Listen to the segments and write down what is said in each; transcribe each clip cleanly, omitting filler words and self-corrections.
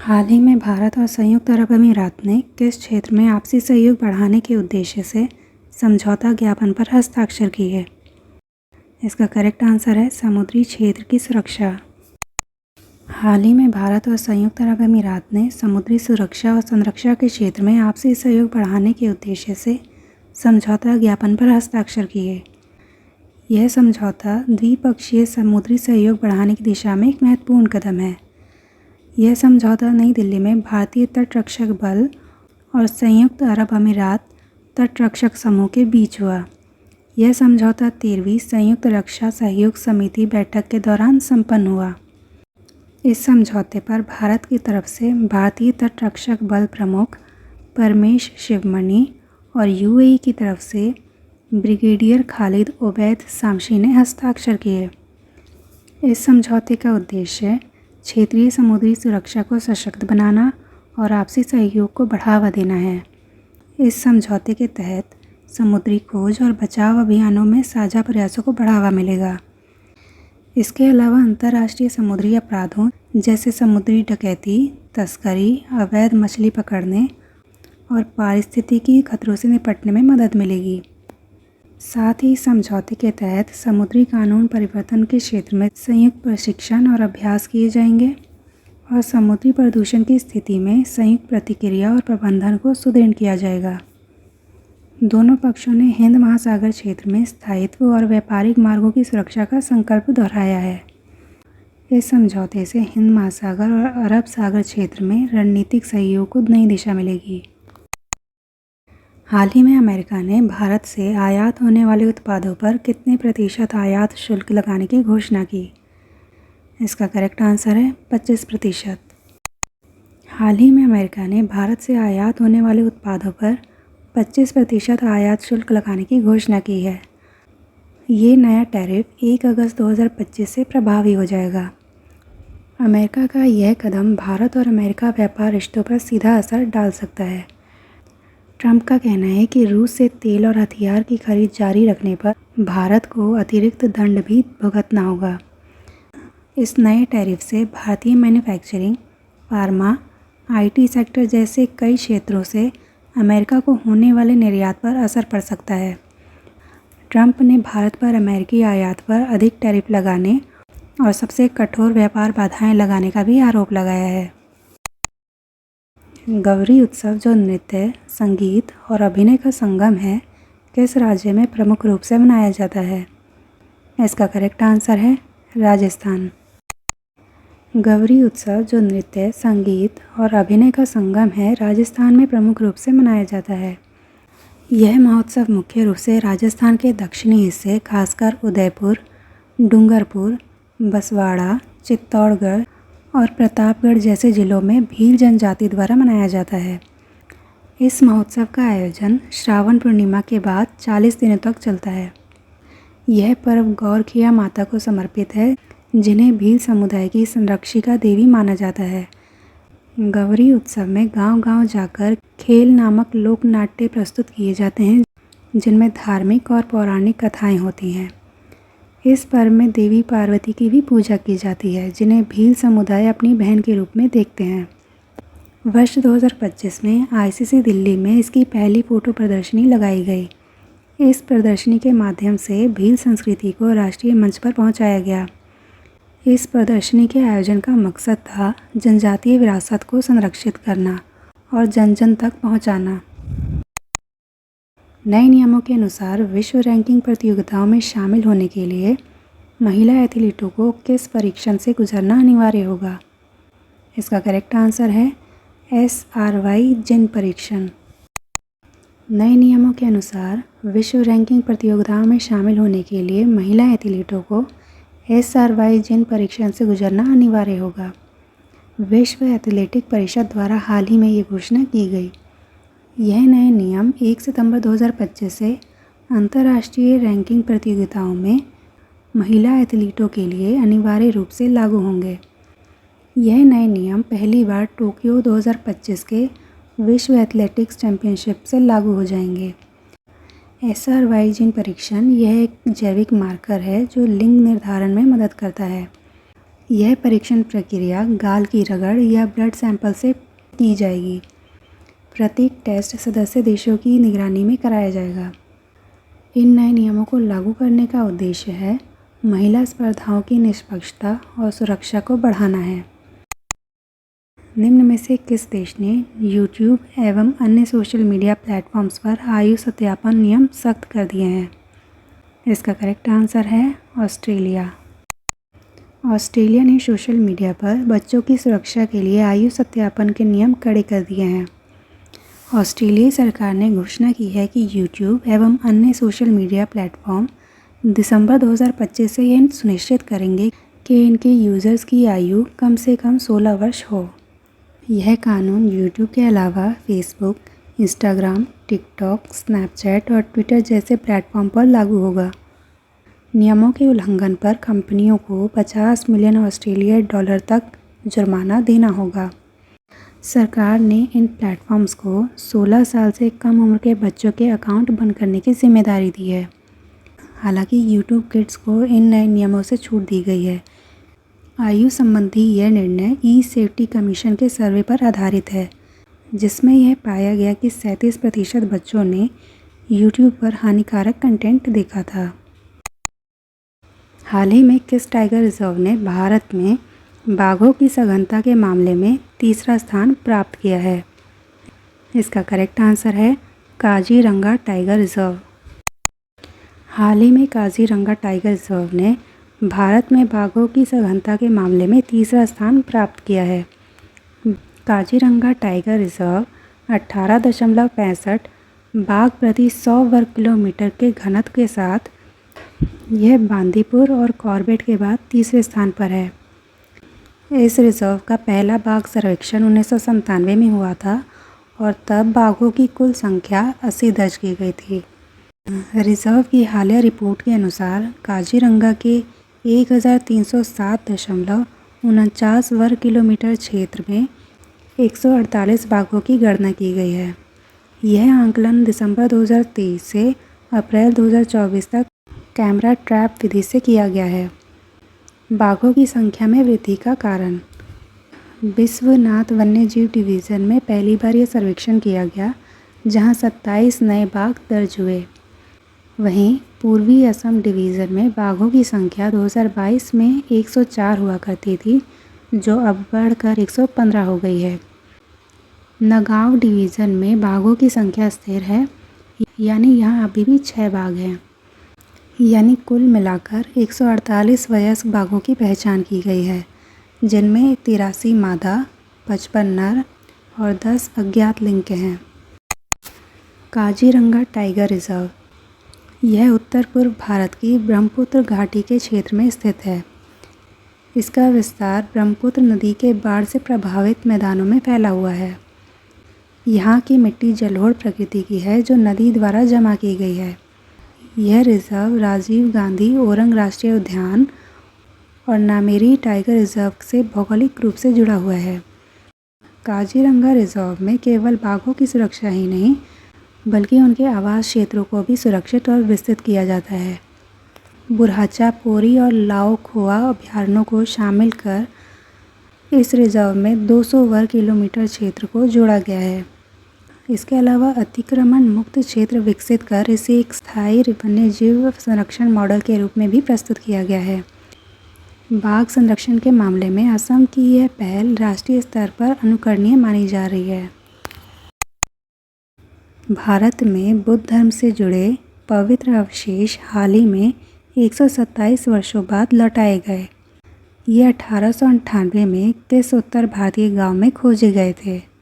हाल ही में भारत और संयुक्त अरब अमीरात ने किस क्षेत्र में आपसी सहयोग बढ़ाने के उद्देश्य से समझौता ज्ञापन पर हस्ताक्षर किए? इसका करेक्ट आंसर है समुद्री क्षेत्र की सुरक्षा। हाल ही में भारत और संयुक्त अरब अमीरात ने समुद्री सुरक्षा और संरक्षा के क्षेत्र में आपसी सहयोग बढ़ाने के उद्देश्य से समझौता ज्ञापन पर हस्ताक्षर किए। यह समझौता द्विपक्षीय समुद्री सहयोग बढ़ाने की दिशा में एक महत्वपूर्ण कदम है। यह समझौता नई दिल्ली में भारतीय तटरक्षक बल और संयुक्त अरब अमीरात तटरक्षक समूह के बीच हुआ। यह समझौता 13वीं संयुक्त रक्षा सहयोग समिति बैठक के दौरान संपन्न हुआ। इस समझौते पर भारत की तरफ से भारतीय तटरक्षक बल प्रमुख परमेश शिवमणि और यूएई की तरफ से ब्रिगेडियर खालिद ओबैद शामशी ने हस्ताक्षर किए। इस समझौते का उद्देश्य क्षेत्रीय समुद्री सुरक्षा को सशक्त बनाना और आपसी सहयोग को बढ़ावा देना है। इस समझौते के तहत समुद्री खोज और बचाव अभियानों में साझा प्रयासों को बढ़ावा मिलेगा। इसके अलावा अंतर्राष्ट्रीय समुद्री अपराधों जैसे समुद्री डकैती, तस्करी, अवैध मछली पकड़ने और पारिस्थितिकी खतरों से निपटने में मदद मिलेगी। साथ ही समझौते के तहत समुद्री कानून परिवर्तन के क्षेत्र में संयुक्त प्रशिक्षण और अभ्यास किए जाएंगे और समुद्री प्रदूषण की स्थिति में संयुक्त प्रतिक्रिया और प्रबंधन को सुदृढ़ किया जाएगा। दोनों पक्षों ने हिंद महासागर क्षेत्र में स्थायित्व और व्यापारिक मार्गों की सुरक्षा का संकल्प दोहराया है। इस समझौते से हिंद महासागर और अरब सागर क्षेत्र में रणनीतिक सहयोग को नई दिशा मिलेगी। हाल ही में अमेरिका ने भारत से आयात होने वाले उत्पादों पर कितने प्रतिशत आयात शुल्क लगाने की घोषणा की? इसका करेक्ट आंसर है 25%। हाल ही में अमेरिका ने भारत से आयात होने वाले उत्पादों पर 25% आयात शुल्क लगाने की घोषणा की है। ये नया टैरिफ 1 अगस्त 2025 से प्रभावी हो जाएगा। अमेरिका का यह कदम भारत और अमेरिका व्यापार रिश्तों पर सीधा असर डाल सकता है। ट्रंप का कहना है कि रूस से तेल और हथियार की खरीद जारी रखने पर भारत को अतिरिक्त दंड भी भुगतना होगा। इस नए टैरिफ से भारतीय मैन्युफैक्चरिंग, फार्मा, आईटी सेक्टर जैसे कई क्षेत्रों से अमेरिका को होने वाले निर्यात पर असर पड़ सकता है। ट्रंप ने भारत पर अमेरिकी आयात पर अधिक टैरिफ लगाने और सबसे कठोर व्यापार बाधाएं लगाने का भी आरोप लगाया है। गौरी उत्सव, जो नृत्य, संगीत और अभिनय का संगम है, किस राज्य में प्रमुख रूप से मनाया जाता है? इसका करेक्ट आंसर है राजस्थान। गौरी उत्सव, जो नृत्य, संगीत और अभिनय का संगम है, राजस्थान में प्रमुख रूप से मनाया जाता है। यह महोत्सव मुख्य रूप से राजस्थान के दक्षिणी हिस्से, खासकर उदयपुर, डूंगरपुर, बसवाड़ा, चित्तौड़गढ़ और प्रतापगढ़ जैसे जिलों में भील जनजाति द्वारा मनाया जाता है। इस महोत्सव का आयोजन श्रावण पूर्णिमा के बाद 40 दिनों तक चलता है। यह पर्व गौरखिया माता को समर्पित है, जिन्हें भील समुदाय की संरक्षिका देवी माना जाता है। गौरी उत्सव में गांव-गांव जाकर खेल नामक लोक नाट्य प्रस्तुत किए जाते हैं, जिनमें धार्मिक और पौराणिक कथाएं होती हैं। इस पर्व में देवी पार्वती की भी पूजा की जाती है, जिन्हें भील समुदाय अपनी बहन के रूप में देखते हैं। वर्ष 2025 में आईसीसी दिल्ली में इसकी पहली फोटो प्रदर्शनी लगाई गई। इस प्रदर्शनी के माध्यम से भील संस्कृति को राष्ट्रीय मंच पर पहुंचाया गया। इस प्रदर्शनी के आयोजन का मकसद था जनजातीय विरासत को संरक्षित करना और जन जन तक पहुंचाना। नए नियमों के अनुसार विश्व रैंकिंग प्रतियोगिताओं में शामिल होने के लिए महिला एथलीटों को किस परीक्षण से गुजरना अनिवार्य होगा? इसका करेक्ट आंसर है SRY जिन परीक्षण। नए नियमों के अनुसार विश्व रैंकिंग प्रतियोगिताओं में शामिल होने के लिए महिला एथलीटों को SRY जिन परीक्षण से गुजरना अनिवार्य होगा। विश्व एथलेटिक परिषद द्वारा हाल ही में ये घोषणा की गई। यह नए नियम 1 सितंबर 2025 से अंतर्राष्ट्रीय रैंकिंग प्रतियोगिताओं में महिला एथलीटों के लिए अनिवार्य रूप से लागू होंगे। यह नए नियम पहली बार टोक्यो 2025 के विश्व एथलेटिक्स चैंपियनशिप से लागू हो जाएंगे। SRY जीन परीक्षण यह एक जैविक मार्कर है जो लिंग निर्धारण में मदद करता है। यह परीक्षण प्रक्रिया गाल की रगड़ या ब्लड सैंपल से की जाएगी। प्रत्येक टेस्ट सदस्य देशों की निगरानी में कराया जाएगा। इन नए नियमों को लागू करने का उद्देश्य है महिला स्पर्धाओं की निष्पक्षता और सुरक्षा को बढ़ाना है। निम्न में से किस देश ने यूट्यूब एवं अन्य सोशल मीडिया प्लेटफॉर्म्स पर आयु सत्यापन नियम सख्त कर दिए हैं? इसका करेक्ट आंसर है ऑस्ट्रेलिया। ऑस्ट्रेलिया ने सोशल मीडिया पर बच्चों की सुरक्षा के लिए आयु सत्यापन के नियम कड़े कर दिए हैं। ऑस्ट्रेलियाई सरकार ने घोषणा की है कि यूट्यूब एवं अन्य सोशल मीडिया प्लेटफॉर्म दिसंबर 2025 से यह सुनिश्चित करेंगे कि इनके यूज़र्स की आयु कम से कम 16 वर्ष हो। यह कानून यूट्यूब के अलावा फेसबुक, इंस्टाग्राम, टिकटॉक, स्नैपचैट और ट्विटर जैसे प्लेटफॉर्म पर लागू होगा। नियमों के उल्लंघन पर कंपनियों को 50 मिलियन ऑस्ट्रेलियाई डॉलर तक जुर्माना देना होगा। सरकार ने इन प्लेटफॉर्म्स को 16 साल से कम उम्र के बच्चों के अकाउंट बंद करने की जिम्मेदारी दी है। हालांकि यूट्यूब किड्स को इन नए नियमों से छूट दी गई है। आयु संबंधी यह निर्णय ई सेफ्टी कमीशन के सर्वे पर आधारित है, जिसमें यह पाया गया कि 37% बच्चों ने यूट्यूब पर हानिकारक कंटेंट देखा था। हाल ही में किस टाइगर रिजर्व ने भारत में बाघों की सघनता के मामले में तीसरा स्थान प्राप्त किया है? इसका करेक्ट आंसर है काजीरंगा टाइगर रिजर्व। हाल ही में काजीरंगा टाइगर रिजर्व ने भारत में बाघों की सघनता के मामले में तीसरा स्थान प्राप्त किया है। काजीरंगा टाइगर रिजर्व 18.65 बाघ प्रति 100 वर्ग किलोमीटर के घनत्व के साथ यह बांदीपुर और कॉर्बेट के बाद तीसरे स्थान पर है। इस रिजर्व का पहला बाघ सर्वेक्षण 1997 में हुआ था और तब बाघों की कुल संख्या 80 दर्ज की गई थी। रिजर्व की हालिया रिपोर्ट के अनुसार काजीरंगा के 1307.49 वर्ग किलोमीटर क्षेत्र में 148 बाघों की गणना की गई है। यह आंकलन दिसंबर 2023 से अप्रैल 2024 तक कैमरा ट्रैप विधि से किया गया है। बाघों की संख्या में वृद्धि का कारण। विश्वनाथ वन्यजीव डिवीज़न में पहली बार यह सर्वेक्षण किया गया, जहां 27 नए बाघ दर्ज हुए। वहीं पूर्वी असम डिवीज़न में बाघों की संख्या 2022 में 104 हुआ करती थी, जो अब बढ़कर 115 हो गई है। नगाँव डिवीज़न में बाघों की संख्या स्थिर है, यानी यहाँ अभी भी 6 बाघ हैं। यानी कुल मिलाकर 148 वयस्क बाघों की पहचान की गई है, जिनमें 83 मादा, 55 नर और 10 अज्ञात लिंग के हैं। काजीरंगा टाइगर रिजर्व यह उत्तर पूर्व भारत की ब्रह्मपुत्र घाटी के क्षेत्र में स्थित है। इसका विस्तार ब्रह्मपुत्र नदी के बाढ़ से प्रभावित मैदानों में फैला हुआ है। यहाँ की मिट्टी जलोढ़ प्रकृति की है, जो नदी द्वारा जमा की गई है। यह रिजर्व राजीव गांधी ओरंग राष्ट्रीय उद्यान और नामेरी टाइगर रिजर्व से भौगोलिक रूप से जुड़ा हुआ है। काजीरंगा रिजर्व में केवल बाघों की सुरक्षा ही नहीं, बल्कि उनके आवास क्षेत्रों को भी सुरक्षित और विस्तृत किया जाता है। बुरहाचा, पोरी और लाओ खोआ अभयारण्यों को शामिल कर इस रिजर्व में 200 वर्ग किलोमीटर क्षेत्र को जोड़ा गया है। इसके अलावा अतिक्रमण मुक्त क्षेत्र विकसित कर इसे एक स्थायी वन्यजीव संरक्षण मॉडल के रूप में भी प्रस्तुत किया गया है। बाघ संरक्षण के मामले में असम की यह पहल राष्ट्रीय स्तर पर अनुकरणीय मानी जा रही है। भारत में बुद्ध धर्म से जुड़े पवित्र अवशेष हाल ही में 127 वर्षों बाद लौटाए गए। ये 1898 में किस उत्तर भारतीय गांव में खोजे गए थे?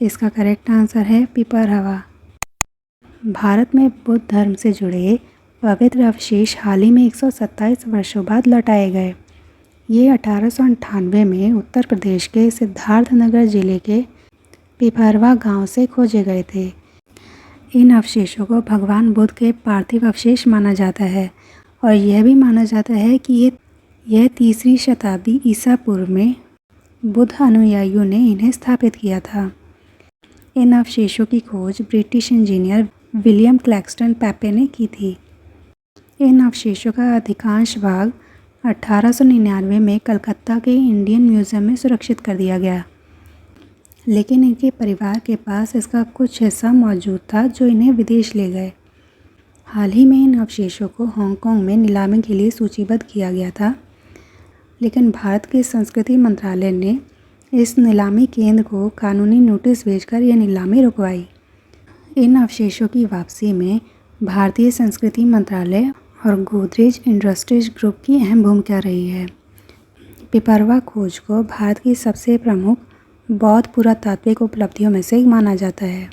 इसका करेक्ट आंसर है पिपरहवा। भारत में बुद्ध धर्म से जुड़े पवित्र अवशेष हाल ही में 127 वर्षों बाद लौटाए गए। ये 1898 में उत्तर प्रदेश के सिद्धार्थनगर जिले के पिपरवा गांव से खोजे गए थे। इन अवशेषों को भगवान बुद्ध के पार्थिव अवशेष माना जाता है और यह भी माना जाता है कि यह 3री शताब्दी ईसा पूर्व में बुद्ध अनुयायियों ने इन्हें स्थापित किया था। इन अवशेषों की खोज ब्रिटिश इंजीनियर विलियम क्लैक्सटन पेपे ने की थी। इन अवशेषों का अधिकांश भाग 1899 में कलकत्ता के इंडियन म्यूज़ियम में सुरक्षित कर दिया गया, लेकिन इनके परिवार के पास इसका कुछ हिस्सा मौजूद था जो इन्हें विदेश ले गए। हाल ही में इन अवशेषों को हांगकांग में नीलामी के लिए सूचीबद्ध किया गया था, लेकिन भारत के संस्कृति मंत्रालय ने इस नीलामी केंद्र को कानूनी नोटिस भेजकर यह नीलामी रुकवाई। इन अवशेषों की वापसी में भारतीय संस्कृति मंत्रालय और गोदरेज इंडस्ट्रीज ग्रुप की अहम भूमिका रही है। पिपरवा खोज को भारत की सबसे प्रमुख बौद्ध पुरातात्विक उपलब्धियों में से एक माना जाता है।